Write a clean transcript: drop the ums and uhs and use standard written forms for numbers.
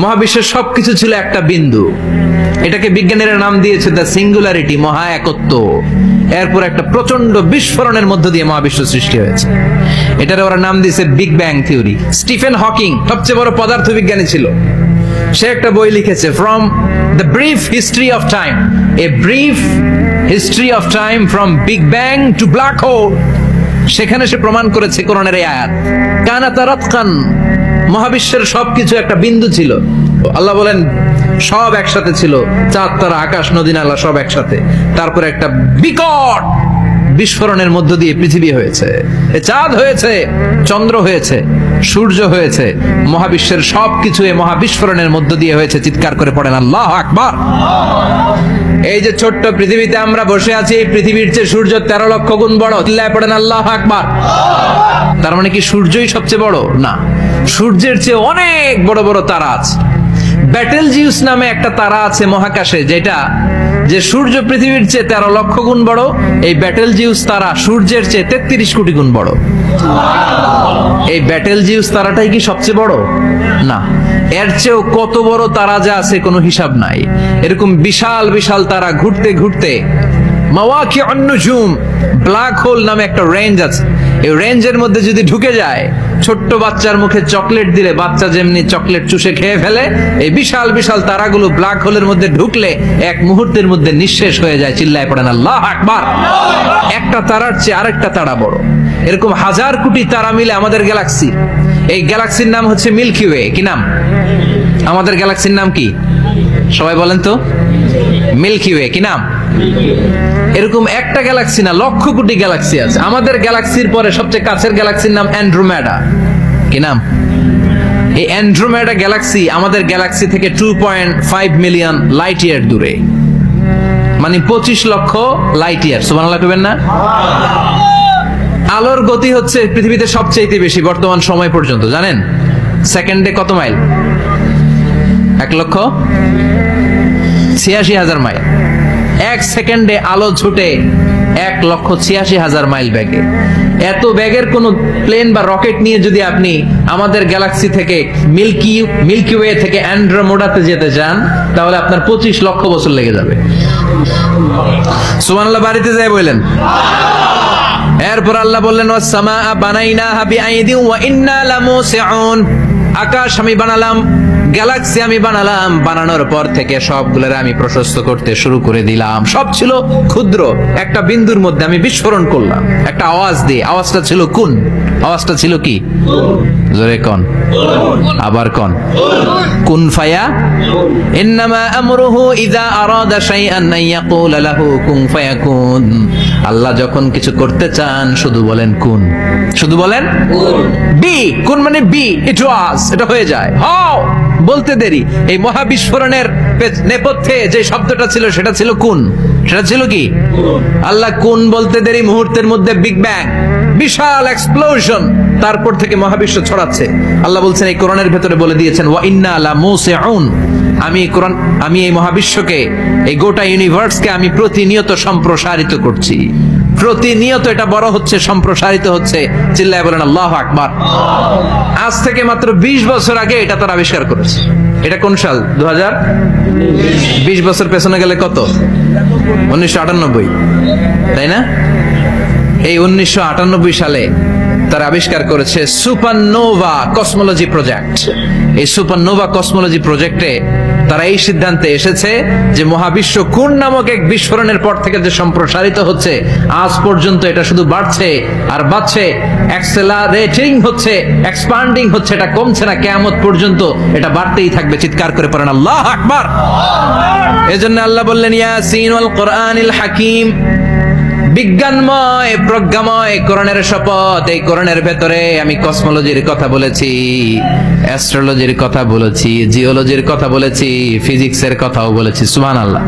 মহাবিশ্বের সবকিছু ছিল একটা বিন্দু। এটাকে বিজ্ঞানীরা নাম দিয়েছে দ্য সিঙ্গুলারিটি, মহা একত্ব। এরপর একটা প্রচন্ড বিস্ফোরণের মধ্য দিয়ে মহাবিশ্ব সৃষ্টি হয়েছে। এটার ওরা নাম দিয়েছে big bang theory. Stephen Hawking সবচেয়ে বড় পদার্থবিজ্ঞানী ছিল। সে একটা বই লিখেছে, from the brief history of time, a brief history of time from big bang two black hole. সেখানে সে প্রমাণ করেছে কোরআনের এই আয়াত, কানাতা রাতকান, মহাবিশ্বের সবকিছু একটা বিন্দু ছিল। আল্লাহ বলেন সব একসাথে ছিল, চাঁদ তারা আকাশ নদী নালা সব একসাথে। তারপরে একটা বিকট বিস্ফোরণের মধ্য দিয়ে পৃথিবী হয়েছে, চাঁদ হয়েছে, চন্দ্র হয়েছে, সূর্য হয়েছে, মহাবিশ্বের সবকিছু এই মহাবিস্ফোরণের মধ্য দিয়ে হয়েছে। চিৎকার করে পড়েন আল্লাহু আকবার। এই যে ছোট্ট পৃথিবীতে আমরা বসে আছি, পৃথিবীর চেয়ে সূর্য 13 লক্ষ গুণ বড়। চিল্লায় পড়েন আল্লাহু আকবার। তার মানে কি সূর্যই সবচেয়ে বড়? না, সূর্যের চেয়ে অনেক বড় বড় তারা আছে। ব্যাটেলজিউস নামে একটা তারা আছে মহাকাশে, যেটা যে সূর্য পৃথিবীর চেয়ে 13 লক্ষ গুণ বড়। এই ব্যাটেলজিউস তারা সূর্যের চেয়ে 33 কোটি গুণ বড়। এই ব্যাটেলজিউস তারাটাই কি সবচেয়ে বড়? না, এর চেয়েও কত বড় তারা যে আছে কোনো হিসাব নাই। এরকম বিশাল বিশাল তারা ঘুরতে ঘুরতে মাওয়াকিউন নুজুম, ব্ল্যাক হোল নামে একটা রেঞ্জ আছে। এই রেঞ্জের মধ্যে যদি ঢুকে যায়, ছোট্ট বাচ্চার মুখে চকলেট দিলে বাচ্চা যেমনি চকলেট চুষে খেয়ে ফেলে, এই বিশাল বিশাল তারাগুলো ব্ল্যাক হোলের মধ্যে ঢুকলে এক মুহূর্তের মধ্যে নিঃশেষ হয়ে যায়। চিল্লায় পড়েন আল্লাহু আকবার। একটা তারার চেয়ে আরেকটা তারা বড়। এরকম হাজার কোটি তারা মিলে আমাদের গ্যালাক্সি। এই গ্যালাক্সির নাম হচ্ছে মিল্কি ওয়ে। কি নাম? আমাদের গ্যালাক্সির নাম কি? সবাই বলেন তো। Milky way. কি নাম? এরকম একটা গ্যালাক্সি না, লক্ষ কোটি গ্যালাক্সি আছে। আমাদের গ্যালাক্সির পরে সবচেয়ে কাছের গ্যালাক্সির নাম অ্যান্ড্রোমেডা। কি নাম? এই অ্যান্ড্রোমেডা গ্যালাক্সি আমাদের গ্যালাক্সি থেকে 2.5 মিলিয়ন লাইট ইয়ার দূরে, মানে 25 লক্ষ লাইট ইয়ার। সুবহানাল্লাহ কইবেন না? আলোর গতি হচ্ছে পৃথিবীতে সবচেয়ে বেশি বর্তমান সময় পর্যন্ত, জানেন? সেকেন্ডে কত মাইল? 1,86,000 মাইল। এক সেকেন্ডে আলো ছুটে 1,86,000 মাইল বেগে। এত বেগের কোন প্লেন বা রকেট নিয়ে যদি আপনি আমাদের গ্যালাক্সি থেকে মিল্কি ওয়ে থেকে অ্যান্ড্রোমেডাতে যেতে চান, তাহলে আপনার 25 লক্ষ বছর লেগে যাবে। সুবহানাল্লাহ বাড়িতে যাই বললেন। এরপর আল্লাহ বললেন, ওয়াস সামাআ বানাইনাহা বিআইদিন ওয়া ইন্না লামুসিউন। আকাশ আমি বানালাম, গ্যালাক্সি আমি বানালাম, বানানোর পর থেকে সবগুলোর আমি প্রশস্ত করতে শুরু করে দিলাম। সব ছিল ক্ষুদ্র, একটা বিন্দুর মধ্যে আমি বিস্ফোরণ করলাম একটা আওয়াজ দিয়ে। আওয়াজটা ছিল কুন। আওয়াজটা ছিল কি? জোরে কোন, আবার কোন। কুন ফায়া। ইন্নামা আমরুহু ইযা আরাদা শাইআন আন ইয়াকুলা লাহু কুন ফায়াকুন। আল্লাহ যখন কিছু করতে চান শুধু বলেন কুন, শুধু বলেন বি। কুন মানে বি, ইট ওয়াজ, এটা হয়ে যায়। হাও বলতে দেরি। এই মহাবিস্ফোরণের নেপথ্যে যে শব্দটা ছিল সেটা ছিল কুন। সেটা ছিল কি? আল্লাহ কুন বলতে দেরি, মুহূর্তের মধ্যে বিগ ব্যাং, বিশাল এক্সপ্লোশন। তারপর থেকে মহাবিশ্ব ছড়াচ্ছে। আল্লাহ বলছেন এই কোরআনের ভেতরে বলে দিয়েছেন, ওয়া ইন্না লামুসিউন। আমি এই মহাবিশ্বকে, এই গোটা ইউনিভার্সকে আমি প্রতিনিয়ত সম্প্রসারিত করছি। প্রতিনিয়ত এটা বড় হচ্ছে, সম্প্রসারিত হচ্ছে। চিল্লায় বলেন আল্লাহু আকবার। আজ থেকে মাত্র 20 বছর আগে এটা তারা আবিষ্কার করেছে। এটা কোন সাল? 2000। 20 বছর পেছনে গেলে কত? 1998, তাই না? এই 1998 সালে তারা আবিষ্কার করেছে সুপারনোভা কসমোলজি প্রজেক্ট। এই সুপারনোভা কসমোলজি প্রজেক্টে তারা এই সিদ্ধান্তে এসেছে যে মহাবিশ্ব কোন নামক এক বিস্ফোরণের পর থেকে যে সম্প্রসারিত হচ্ছে, আজ পর্যন্ত এটা শুধু বাড়ছে আর বাড়ছে, অ্যাক্সেলারেটিং হচ্ছে, এক্সপান্ডিং হচ্ছে, এটা কমছে না। কিয়ামত পর্যন্ত এটা বাড়তেই থাকবে। চিৎকার করে পড়েন আল্লাহু আকবার। এজন্য আল্লাহ বললেন, ইয়াসিন ওয়াল কোরআনিল হাকিম। বিজ্ঞানময়, প্রজ্ঞাময় কোরআনের শপথ। এই কোরআনের ভেতরে আমি কসমোলজির কথা বলেছি, অ্যাস্ট্রোলজির কথা বলেছি, জিওলজির কথা বলেছি, ফিজিক্সের কথাও বলেছি। সুবহানাল্লাহ।